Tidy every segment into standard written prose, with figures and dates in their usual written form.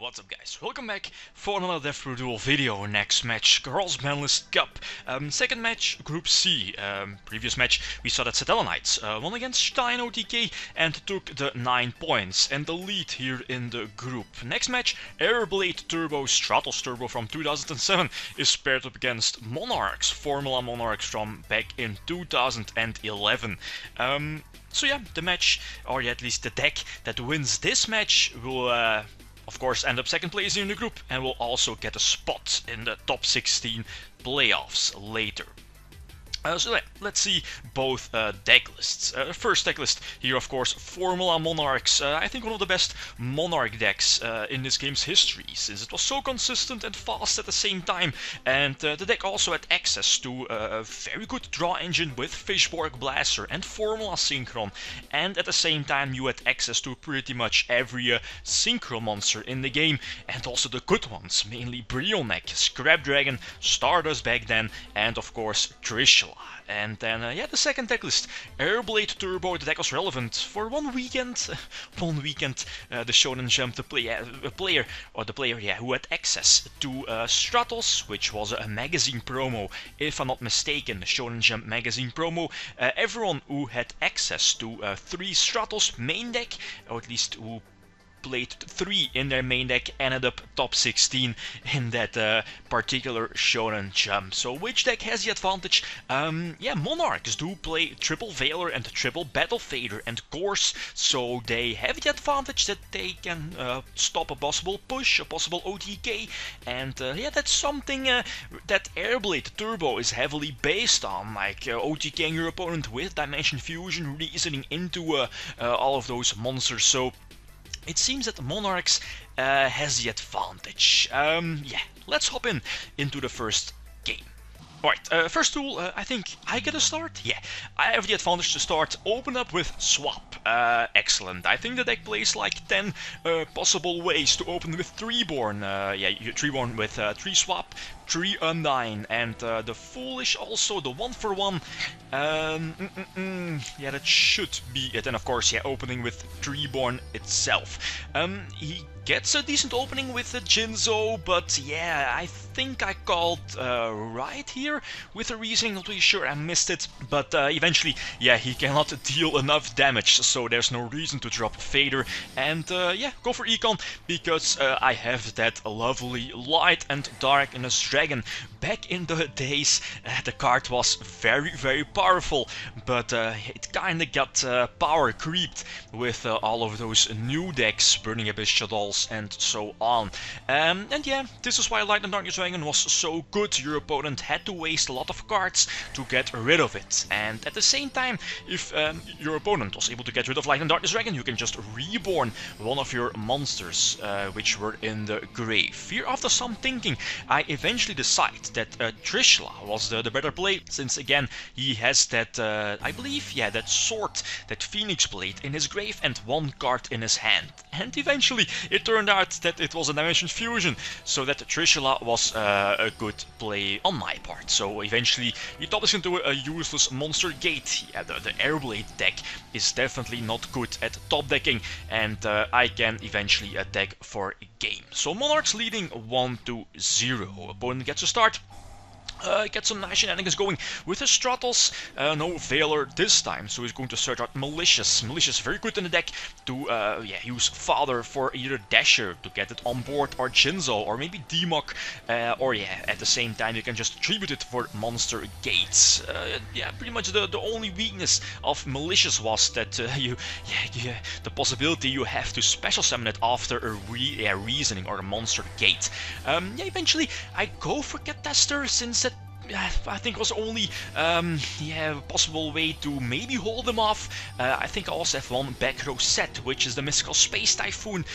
What's up guys, welcome back for another Devpro duel video. Next match, Girls Banlist Cup. Second match, Group C. Previous match we saw that Satellanites won against Stein OTK and took the 9 points and the lead here in the group. Next match, Airblade Turbo Stratos Turbo from 2007 is paired up against Monarchs, Formula Monarchs from back in 2011. So yeah, the match, or at least the deck that wins this match will of course end up second place in the group and will also get a spot in the top 16 playoffs later. So let's see both deck lists. First deck list here, of course, Formula Monarchs. I think one of the best Monarch decks in this game's history, since it was so consistent and fast at the same time. And the deck also had access to a very good draw engine with Fishborg Blaster and Formula Synchron. And at the same time you had access to pretty much every Synchro monster in the game. And also the good ones, mainly Brionek, Scrap Dragon, Stardust back then, and of course Trishula. And then, yeah, the second deck list, Airblade Turbo. The deck was relevant for one weekend. The Shonen Jump, the player who had access to Stratos, which was a magazine promo, if I'm not mistaken, the Shonen Jump magazine promo. Everyone who had access to 3 Stratos main deck, or at least who played 3 in their main deck, ended up top 16 in that particular Shonen Jump. So which deck has the advantage? Yeah, Monarchs do play triple Veiler and triple Battle Fader and Course, so they have the advantage that they can stop a possible push, a possible OTK, and yeah, that's something that Airblade Turbo is heavily based on, like OTKing your opponent with Dimension Fusion, reasoning into all of those monsters. So it seems that the Monarchs has the advantage. Yeah, let's hop into the first game. Alright, first tool, I think I get a start? Yeah, I have the advantage to start. Open up with Swap. Excellent. I think the deck plays like 10 possible ways to open with Treeborn. Yeah, Treeborn with 3 Swap, 3 Undyne, and the Foolish also, the 1-for-1. Yeah, that should be it. And of course, yeah, opening with Treeborn itself. He gets a decent opening with the Jinzo, but yeah, I think I called right here with the reasoning. Not really sure, I missed it, but eventually, yeah, he cannot deal enough damage, so there's no reason to drop Fader, and yeah, go for Econ, because I have that lovely Light and Darkness Dragon. Back in the days, the card was very powerful, but it kinda got power creeped with all of those new decks, Burning Abyss Shadows and so on. And yeah, this is why Light and Darkness Dragon was so good. Your opponent had to waste a lot of cards to get rid of it. And at the same time, if your opponent was able to get rid of Light and Darkness Dragon, you can just reborn one of your monsters which were in the grave. Here, after some thinking, I eventually decide that Trishula was the better play, since again, he has that, I believe, yeah, that sword, that Phoenix Blade in his grave and 1 card in his hand. And eventually, it turned out that it was a Dimension Fusion, so that Trishula was a good play on my part. So eventually, he tops into a useless monster gate. Yeah, the Airblade deck is definitely not good at top decking, and I can eventually attack for a game. So Monarchs leading 1-0. Opponent gets a start. Get some nice shenanigans going with the Stratos. No Veiler this time, so he's going to search out Malicious. Malicious very good in the deck to yeah, use Father for either Dasher to get it on board, or Jinzo, or maybe Demok, or yeah, at the same time you can just tribute it for Monster Gates. Yeah, pretty much the only weakness of Malicious was that the possibility you have to special summon it after a Reasoning or a Monster Gate. Yeah, eventually I go for Catester, since that I think was only yeah, a possible way to maybe hold them off. I think I also have one back row set, which is the Mystical Space Typhoon,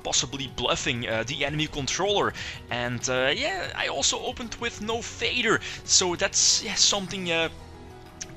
possibly bluffing the enemy controller. And yeah, I also opened with no Fader, so that's, yeah, something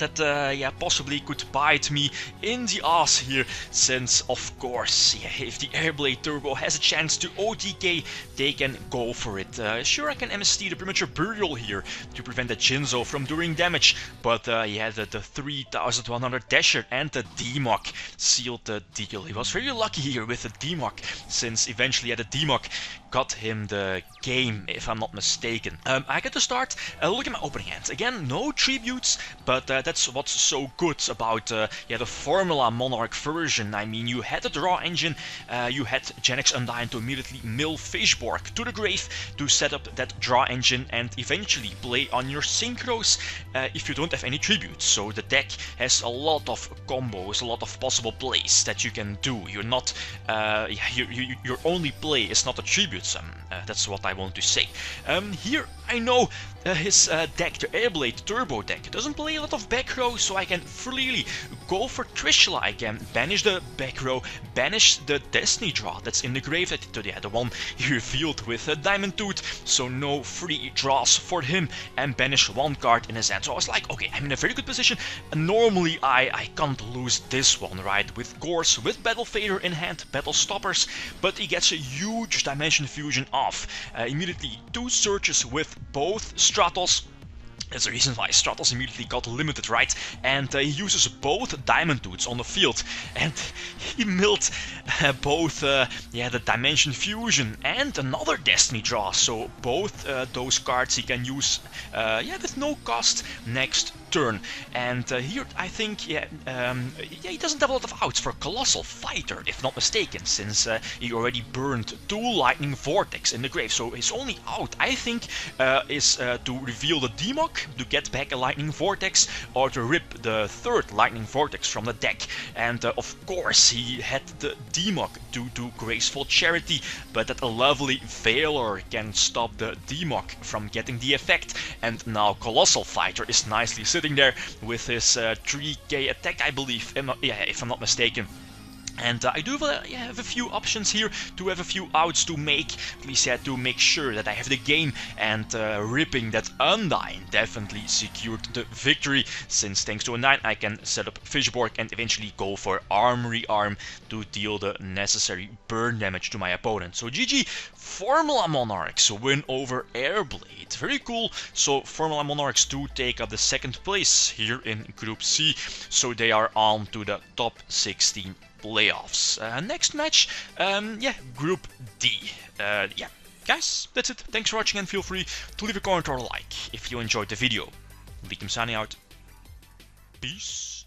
that yeah, possibly could bite me in the ass here, since of course, yeah, if the Airblade Turbo has a chance to OTK, they can go for it. Sure, I can MST the Premature Burial here to prevent the Jinzo from doing damage, but yeah, the 3100 Dasher and the Demok sealed the deal. He was very lucky here with the Demok, since eventually the Demok got him the game, if I'm not mistaken. I get to start. Look at my opening hand. Again, no tributes, but that's what's so good about yeah, the Formula Monarch version. I mean, you had a draw engine, you had GlitchxCity Undyne to immediately mill Fishborg to the grave to set up that draw engine and eventually play on your synchros if you don't have any tributes. So the deck has a lot of combos, a lot of possible plays that you can do. You're not, your only play is not a tribute sum. That's what I want to say. Here I know his deck, the Airblade Turbo deck, doesn't play a lot of back row, so I can freely go for Trishula. I can banish the back row, banish the Destiny draw that's in the grave, the one he revealed with a Diamond Tooth, so no free draws for him, and banish one card in his hand. So I was like, okay, I'm in a very good position. Normally I can't lose this one, right? With Gorse, with Battle Fader in hand, Battle Stoppers, but he gets a huge Dimension Fusion off. Immediately 2 searches with both Stratos. That's the reason why Stratos immediately got limited, right? And he uses both Diamond Tooths on the field, and he milled both yeah, the Dimension Fusion and another Destiny draw. So both those cards he can use yeah, with no cost next turn. And here I think, yeah, he doesn't have a lot of outs for Colossal Fighter, if not mistaken, since he already burned 2 Lightning Vortex in the grave. So his only out, I think, is to reveal the Demok, to get back a Lightning Vortex, or to rip the 3rd Lightning Vortex from the deck. And of course he had the Demok to do Graceful Charity, but that lovely Veiler can stop the Demok from getting the effect. And now Colossal Fighter is nicely sitting there with his 3k attack, I believe, yeah, if I'm not mistaken. And I do have a few options here to have a few outs to make, at least to make sure that I have the game, and ripping that Undyne definitely secured the victory, since thanks to Undyne I can set up Fishborg and eventually go for Armory Arm to deal the necessary burn damage to my opponent. So GG, Formula Monarchs win over Airblade. Very cool. So Formula Monarchs do take up the 2nd place here in Group C, so they are on to the top 16 playoffs. Next match, yeah, Group D. Yeah, guys, that's it. Thanks for watching, and feel free to leave a comment or a like if you enjoyed the video. Lithium signing out. Peace.